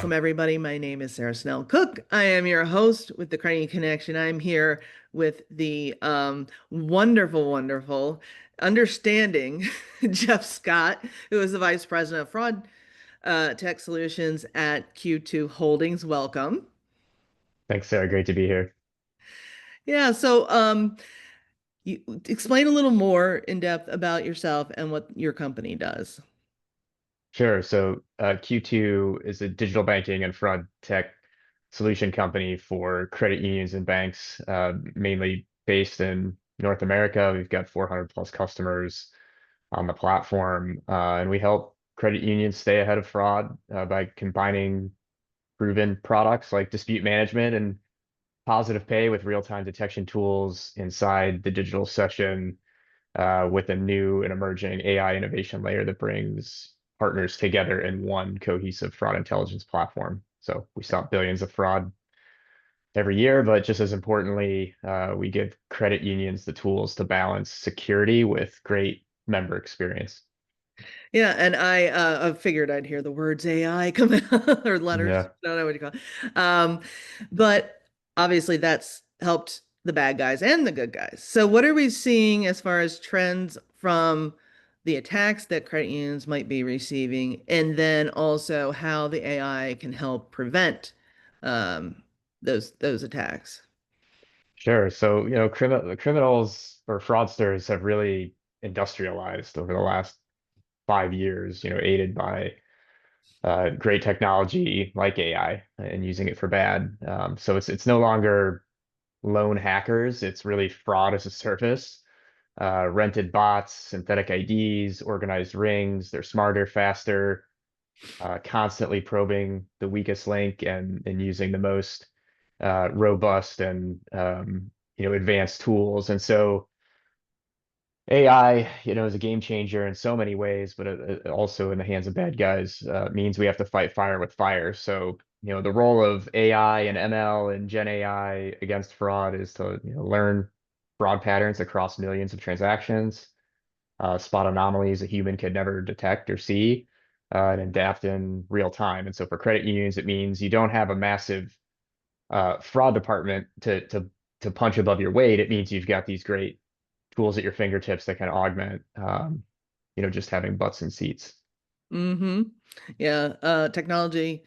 Welcome, everybody. My name is Sarah Snell Cooke. I am your host with the Credit Connection. I'm here with the wonderful, wonderful, understanding Jeff Scott, who is the Vice President of Fraud Tech Solutions at Q2 Holdings. Welcome. Thanks, Sarah. Great to be here. Yeah, so you explain a little more in depth about yourself and what your company does. Sure. So Q2 is a digital banking and fraud tech solution company for credit unions and banks, mainly based in North America. We've got 400 plus customers on the platform, and we help credit unions stay ahead of fraud by combining proven products like dispute management and positive pay with real-time detection tools inside the digital session with a new and emerging AI innovation layer that brings partners together in one cohesive fraud intelligence platform. So we stop billions of fraud every year, but just as importantly, we give credit unions the tools to balance security with great member experience. Yeah, and I figured I'd hear the words AI come out or letters. Yeah. I don't know what you call it. But obviously that's helped the bad guys and the good guys. So what are we seeing as far as trends from the attacks that credit unions might be receiving, and then also how the AI can help prevent um, those attacks? Sure. So, criminals or fraudsters have really industrialized over the last 5 years, aided by great technology like AI and using it for bad. So it's no longer lone hackers. It's really fraud as a service. Rented bots, synthetic IDs, organized rings. They're smarter, faster, constantly probing the weakest link and using the most robust and advanced tools. And so AI, is a game changer in so many ways, but also in the hands of bad guys means we have to fight fire with fire. So, the role of AI and ML and Gen AI against fraud is to, learn fraud patterns across millions of transactions, spot anomalies a human could never detect or see, and adapt in real time. And so for credit unions, it means you don't have a massive fraud department to punch above your weight. It means you've got these great tools at your fingertips that can augment, just having butts and seats. Mm-hmm. Yeah, technology,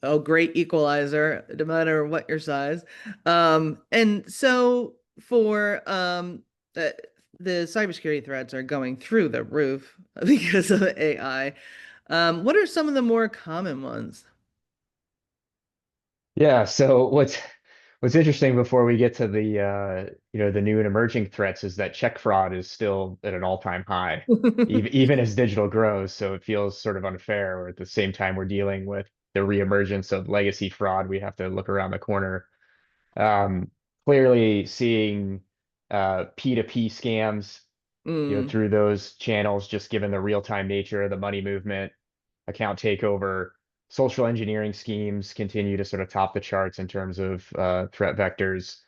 oh, great equalizer, no matter what your size. And so for the, the cybersecurity threats are going through the roof because of AI. What are some of the more common ones? Yeah. So what's interesting before we get to the new and emerging threats is that check fraud is still at an all-time high, even as digital grows. So it feels sort of unfair, or at the same time we're dealing with the reemergence of legacy fraud, we have to look around the corner. Um, Clearly seeing P2P scams, Mm, through those channels, just given the real-time nature of the money movement, account takeover, social engineering schemes continue to sort of top the charts in terms of threat vectors.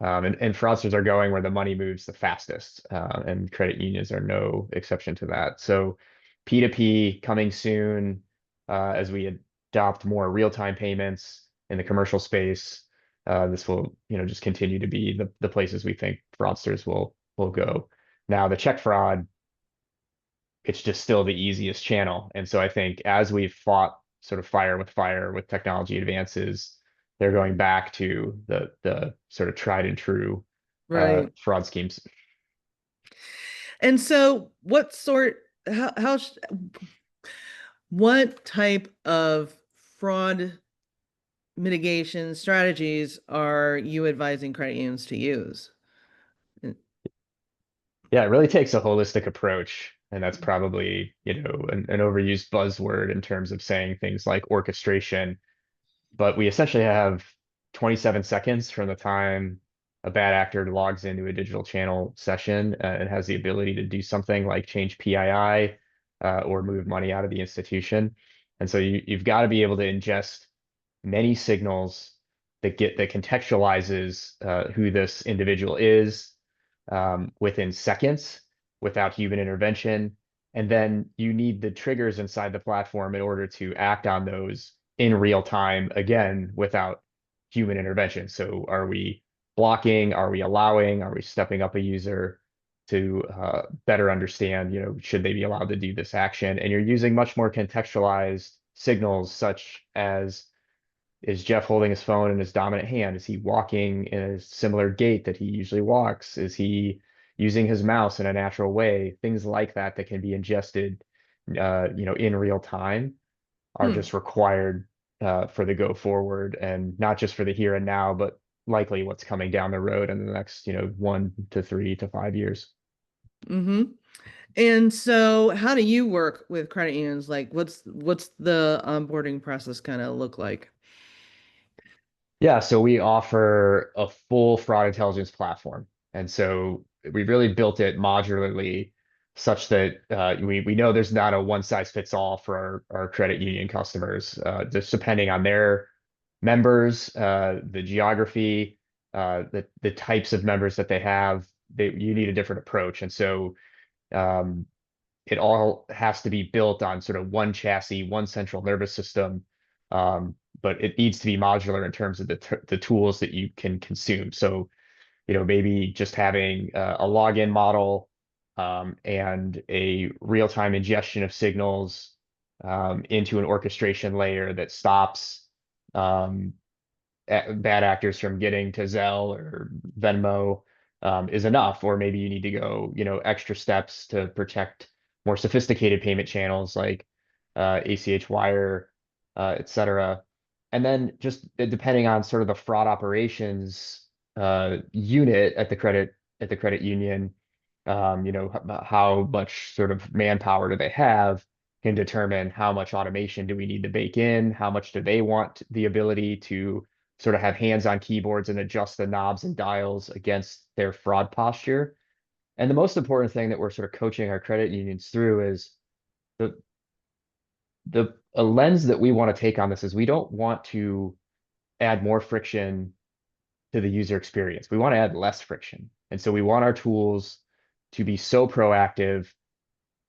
And fraudsters are going where the money moves the fastest, and credit unions are no exception to that. So P2P coming soon as we adopt more real-time payments in the commercial space. This will, just continue to be the places we think fraudsters will go. Now, the check fraud, it's just still the easiest channel. And so I think as we've fought sort of fire with technology advances, they're going back to the sort of tried and true right. fraud schemes. And so what type of fraud mitigation strategies are you advising credit unions to use? Yeah, it really takes a holistic approach. And that's probably, an overused buzzword in terms of saying things like orchestration. But we essentially have 27 seconds from the time a bad actor logs into a digital channel session and has the ability to do something like change PII or move money out of the institution. And so you've got to be able to ingest many signals that contextualizes who this individual is within seconds without human intervention. And then you need the triggers inside the platform in order to act on those in real time, again, without human intervention. So are we blocking? Are we allowing? Are we stepping up a user to better understand, should they be allowed to do this action? And you're using much more contextualized signals, such as, is Jeff holding his phone in his dominant hand? Is he walking in a similar gait that he usually walks? Is he using his mouse in a natural way? Things like that that can be ingested, in real time are Hmm. just required for the go forward, and not just for the here and now, but likely what's coming down the road in the next, 1 to 3 to 5 years. Mm-hmm. And so how do you work with credit unions? Like what's the onboarding process kind of look like? Yeah, so we offer a full fraud intelligence platform. And so we really built it modularly such that we know there's not a one size fits all for our credit union customers, just depending on their members, the geography, the types of members that they have, you need a different approach. And so um, it all has to be built on sort of one chassis, one central nervous system. But it needs to be modular in terms of the tools that you can consume. So, maybe just having a login model and a real-time ingestion of signals into an orchestration layer that stops um, bad actors from getting to Zelle or Venmo is enough. Or maybe you need to go, extra steps to protect more sophisticated payment channels like ACH wire, et cetera. And then just depending on sort of the fraud operations unit at the credit union, how much sort of manpower do they have can determine how much automation do we need to bake in, how much do they want the ability to sort of have hands on keyboards and adjust the knobs and dials against their fraud posture. And the most important thing that we're sort of coaching our credit unions through is the the a lens that we want to take on this is we don't want to add more friction to the user experience. We want to add less friction. And so we want our tools to be so proactive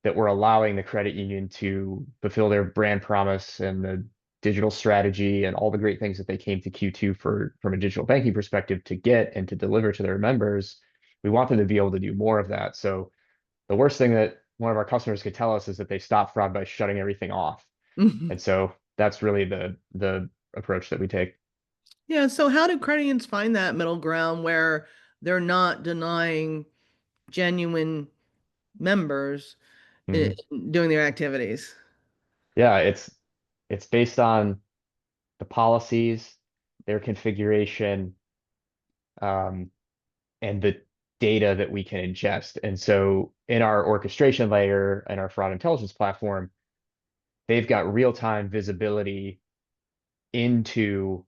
that we're allowing the credit union to fulfill their brand promise and the digital strategy and all the great things that they came to Q2 for from a digital banking perspective to get and to deliver to their members. We want them to be able to do more of that. So the worst thing that one of our customers could tell us is that they stop fraud by shutting everything off. And so that's really the approach that we take. Yeah, so how do credit unions find that middle ground where they're not denying genuine members i- Mhm. doing their activities? Yeah, it's based on the policies, their configuration, um, and the data that we can ingest. And so in our orchestration layer and our fraud intelligence platform, they've got real-time visibility into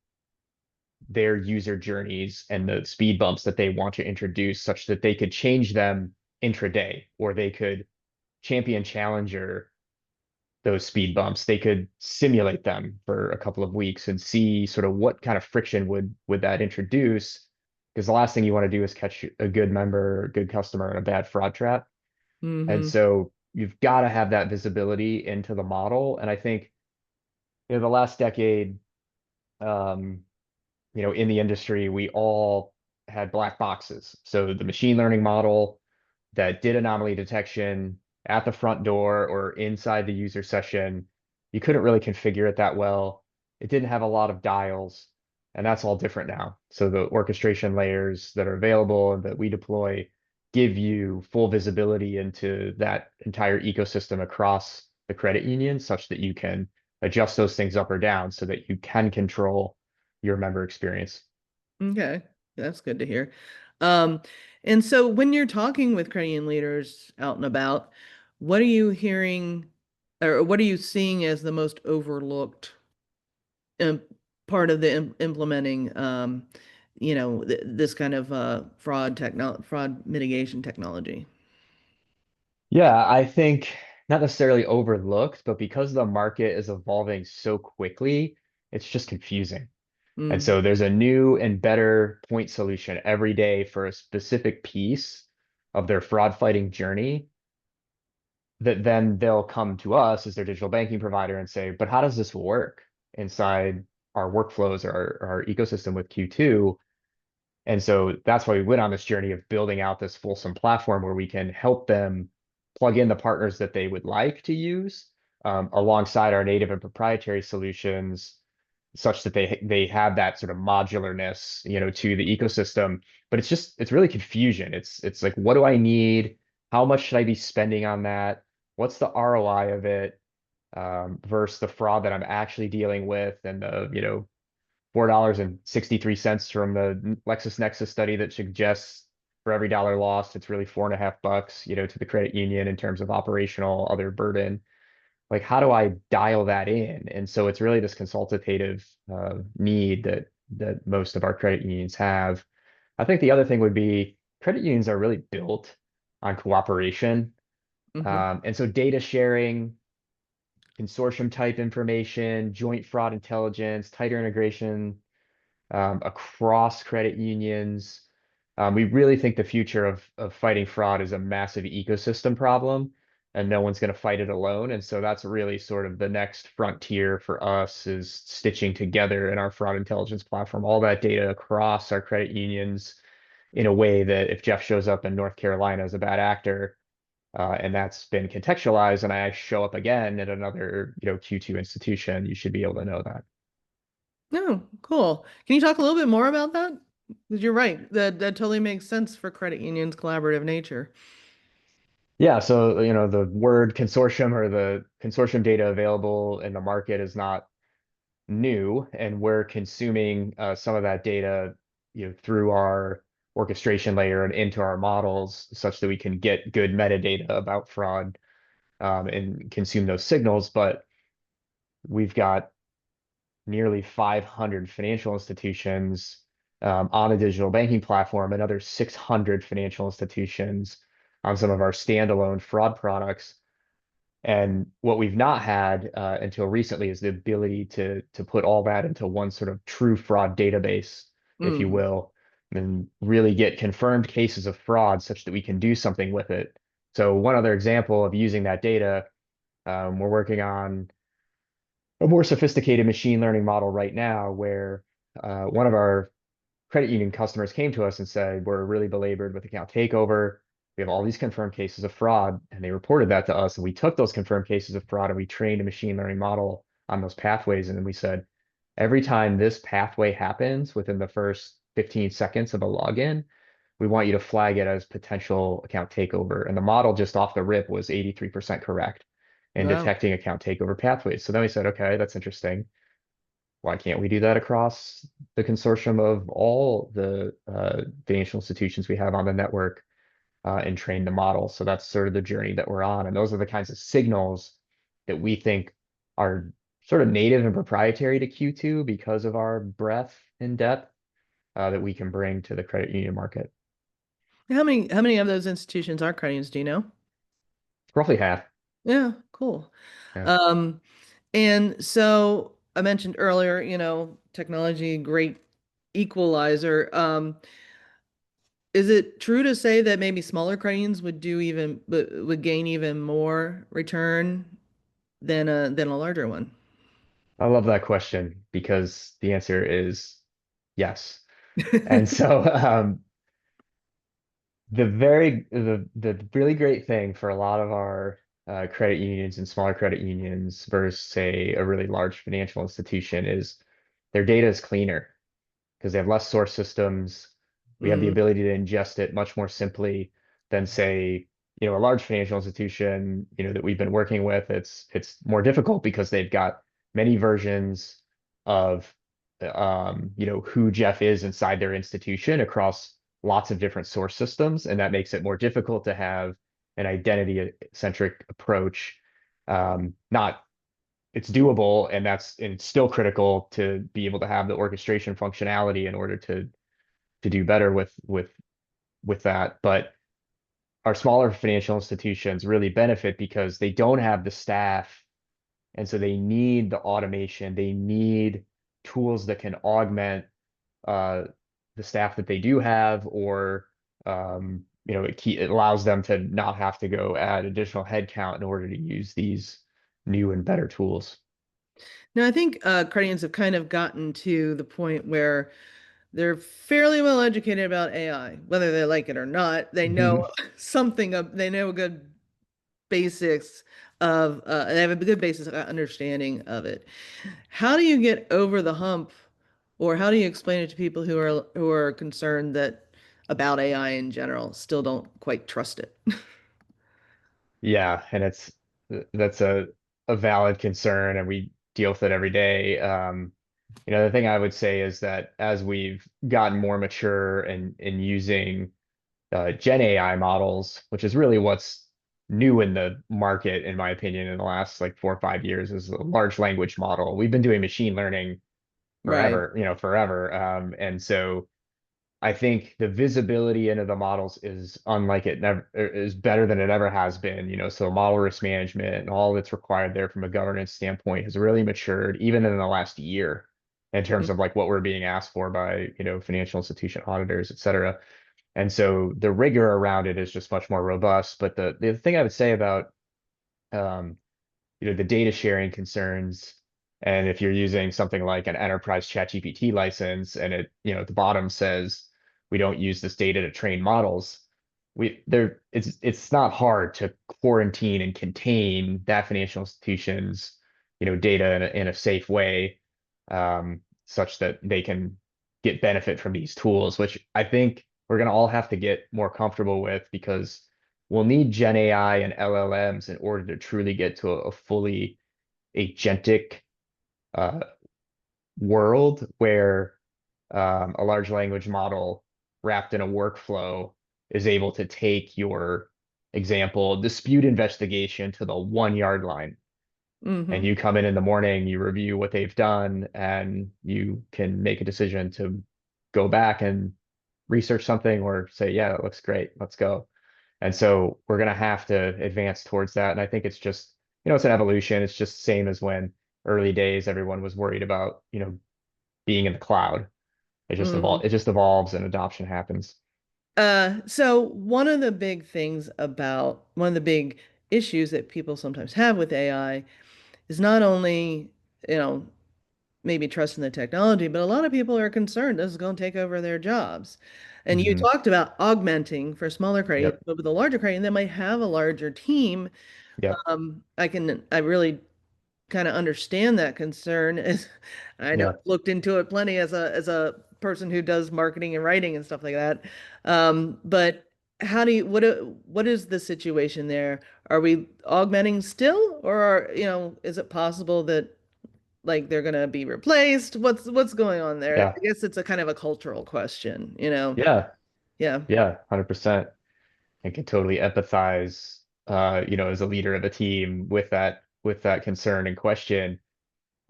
their user journeys and the speed bumps that they want to introduce such that they could change them intraday, or they could champion challenger those speed bumps. They could simulate them for a couple of weeks and see sort of what kind of friction would that introduce. Because the last thing you want to do is catch a good member, a good customer in a bad fraud trap. And Hmm. so you've got to have that visibility into the model. And I think the last decade, um, in the industry, we all had black boxes. So the machine learning model that did anomaly detection at the front door or inside the user session, you couldn't really configure it that well. It didn't have a lot of dials, and that's all different now. So the orchestration layers that are available and that we deploy give you full visibility into that entire ecosystem across the credit union such that you can adjust those things up or down so that you can control your member experience. Okay, that's good to hear. Um, and so when you're talking with credit union leaders out and about, what are you hearing or what are you seeing as the most overlooked um, part of the implementing this kind of fraud mitigation technology? Yeah, I think not necessarily overlooked, but because the market is evolving so quickly, it's just confusing. And Mm, so there's a new and better point solution every day for a specific piece of their fraud fighting journey that then they'll come to us as their digital banking provider and say, but how does this work? inside our workflows or our ecosystem with Q2. And so that's why we went on this journey of building out this fulsome platform where we can help them plug in the partners that they would like to use, alongside our native and proprietary solutions, such that they have that sort of modularness, to the ecosystem. But it's really confusion. It's like, what do I need? How much should I be spending on that? What's the ROI of it, versus the fraud that I'm actually dealing with, and the, $4.63 from the LexisNexis study that suggests for every dollar lost, it's really $4.50, to the credit union in terms of operational other burden. Like, how do I dial that in? And so it's really this consultative need that most of our credit unions have. I think the other thing would be credit unions are really built on cooperation. Hmm. And so data sharing, consortium type information, joint fraud intelligence, tighter integration, across credit unions. We really think the future of fighting fraud is a massive ecosystem problem, and no one's going to fight it alone. And so that's really sort of the next frontier for us, is stitching together in our fraud intelligence platform all that data across our credit unions in a way that if Jeff shows up in North Carolina as a bad actor, and that's been contextualized, and I show up again at another, Q2 institution, you should be able to know that. Oh, cool. Can you talk a little bit more about that? Because you're right. That totally makes sense for credit unions' collaborative nature. Yeah, so the word consortium or the consortium data available in the market is not new, and we're consuming some of that data, through our orchestration layer and into our models, such that we can get good metadata about fraud, and consume those signals. But we've got nearly 500 financial institutions on a digital banking platform, another 600 financial institutions on some of our standalone fraud products. And what we've not had until recently is the ability to put all that into one sort of true fraud database, if you Mm. will, and really get confirmed cases of fraud such that we can do something with it. So one other example of using that data, we're working on a more sophisticated machine learning model right now, where one of our credit union customers came to us and said, we're really belabored with account takeover. We have all these confirmed cases of fraud, and they reported that to us. And we took those confirmed cases of fraud and we trained a machine learning model on those pathways. And then we said, every time this pathway happens within the first 15 seconds of a login, we want you to flag it as potential account takeover. And the model just off the rip was 83% correct in Wow. detecting account takeover pathways. So then we said, okay, that's interesting. Why can't we do that across the consortium of all the financial institutions we have on the network, and train the model? So that's sort of the journey that we're on. And those are the kinds of signals that we think are sort of native and proprietary to Q2 because of our breadth and depth, that we can bring to the credit union market. How many of those institutions are credit unions, do you know? Roughly half. Yeah, cool. Yeah. Um, and so I mentioned earlier, technology, great equalizer. Is it true to say that maybe smaller credit unions would gain even more return than a larger one? I love that question because the answer is yes. And so the really great thing for a lot of our credit unions and smaller credit unions versus, say, a really large financial institution is their data is cleaner because they have less source systems. We have the Mm, ability to ingest it much more simply than, say, a large financial institution, that we've been working with. It's more difficult because they've got many versions of, who Jeff is inside their institution across lots of different source systems, and that makes it more difficult to have an identity centric approach. Not It's doable, and it's still critical to be able to have the orchestration functionality in order to do better with that. But our smaller financial institutions really benefit because they don't have the staff, and so they need the automation. They need tools that can augment uh, the staff that they do have, or it allows them to not have to go add additional headcount in order to use these new and better tools. Now, I think credit unions have kind of gotten to the point where they're fairly well educated about AI, whether they like it or not. They know Mhm. something of, they know a good basics of, they have a good basis of understanding of it. How do you get over the hump, or how do you explain it to people who are concerned that about AI in general still don't quite trust it? Yeah, and that's a valid concern, and we deal with it every day. The thing I would say is that as we've gotten more mature and in using Gen AI models, which is really what's new in the market, in my opinion, in the last like 4 or 5 years, is a large language model. We've been doing machine learning Right. forever. And so I think the visibility into the models is unlike it never is better than it ever has been. So model risk management and all that's required there from a governance standpoint has really matured even in the last year in terms of like what we're being asked for by, financial institution auditors, et cetera. And so the rigor around it is just much more robust. But the thing I would say about um, the data sharing concerns. And if you're using something like an enterprise ChatGPT license and it, at the bottom says we don't use this data to train models, it's not hard to quarantine and contain that financial institution's, data in a safe way, such that they can get benefit from these tools, which I think we're gonna all have to get more comfortable with because we'll need Gen AI and LLMs in order to truly get to a fully agentic uh, world where a large language model wrapped in a workflow is able to take your example dispute investigation to the 1 yard line. And Mm-hmm. you come in the morning, you review what they've done, and you can make a decision to go back and research something or say, yeah, that looks great, let's go. And so we're going to have to advance towards that. And I think it's just, it's an evolution. It's just the same as when early days everyone was worried about, being in the cloud. Mm-hmm. It just evolves and adoption happens. So one of the big issues that people sometimes have with AI is not only, you know, maybe trusting the technology, but a lot of people are concerned this is going to take over their jobs. And you Hmm. talked about augmenting for smaller credit, Yep. but with a larger credit, they might have a larger team. Yep. I really kind of understand that concern. I know Yeah. I've looked into it plenty as a person who does marketing and writing and stuff like that. But how do you what is the situation there? Are we augmenting still, or is it possible that like they're gonna be replaced? What's going on there? Yeah. I guess it's a kind of a cultural question, you know? Yeah. Yeah. Yeah. 100%. I can totally empathize, as a leader of a team with that concern and question.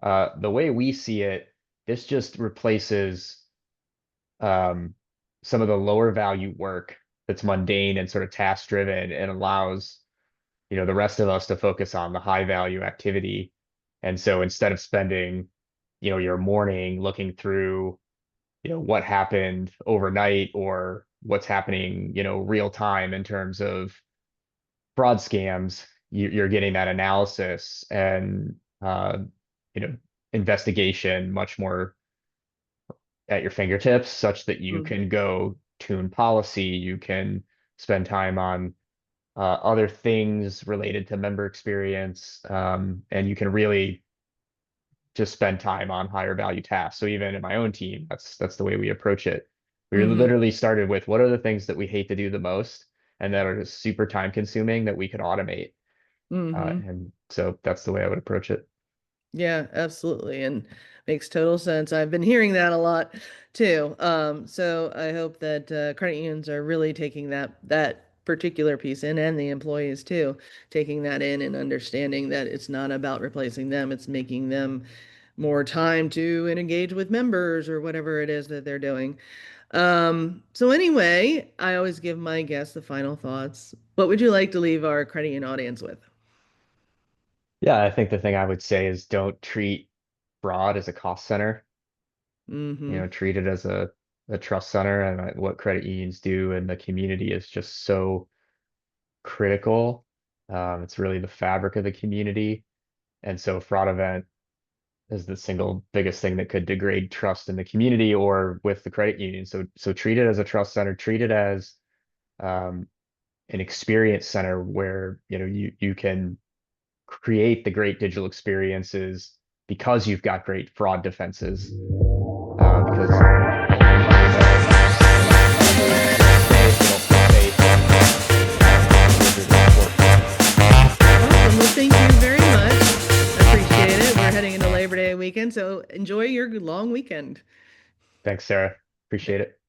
The way we see it, this just replaces um, some of the lower value work that's mundane and sort of task driven and allows, the rest of us to focus on the high value activity. And so instead of spending, your morning looking through, what happened overnight or what's happening, real time in terms of fraud scams, you're getting that analysis and, you know, investigation much more at your fingertips, such that you Mm, can go tune policy, you can spend time on other things related to member experience, and you can really just spend time on higher value tasks. So even in my own team, that's the way we approach it. We hmm literally started with what are the things that we hate to do the most and that are just super time consuming that we could automate. hmm And so that's the way I would approach it. Yeah, absolutely. And makes total sense. I've been hearing that a lot too. So I hope that credit unions are really taking that particular piece in, and the employees too, taking that in and understanding that it's not about replacing them, it's making them more time to engage with members or whatever it is that they're doing. So anyway, I always give my guests the final thoughts. What would you like to leave our credit union audience with? Yeah, I think the thing I would say is don't treat fraud as a cost center. Mm-hmm. Treat it as a trust center, and what credit unions do in the community is just so critical. It's really the fabric of the community. And so fraud event as the single biggest thing that could degrade trust in the community or with the credit union. So treat it as a trust center, treat it as um, an experience center where you can create the great digital experiences because you've got great fraud defenses. Because ultimately, if you don't feel safe, those are the important. Awesome. Well, thank you very much. I appreciate it. We're heading into Labor Day weekend, so enjoy your long weekend. Thanks, Sarah. Appreciate it.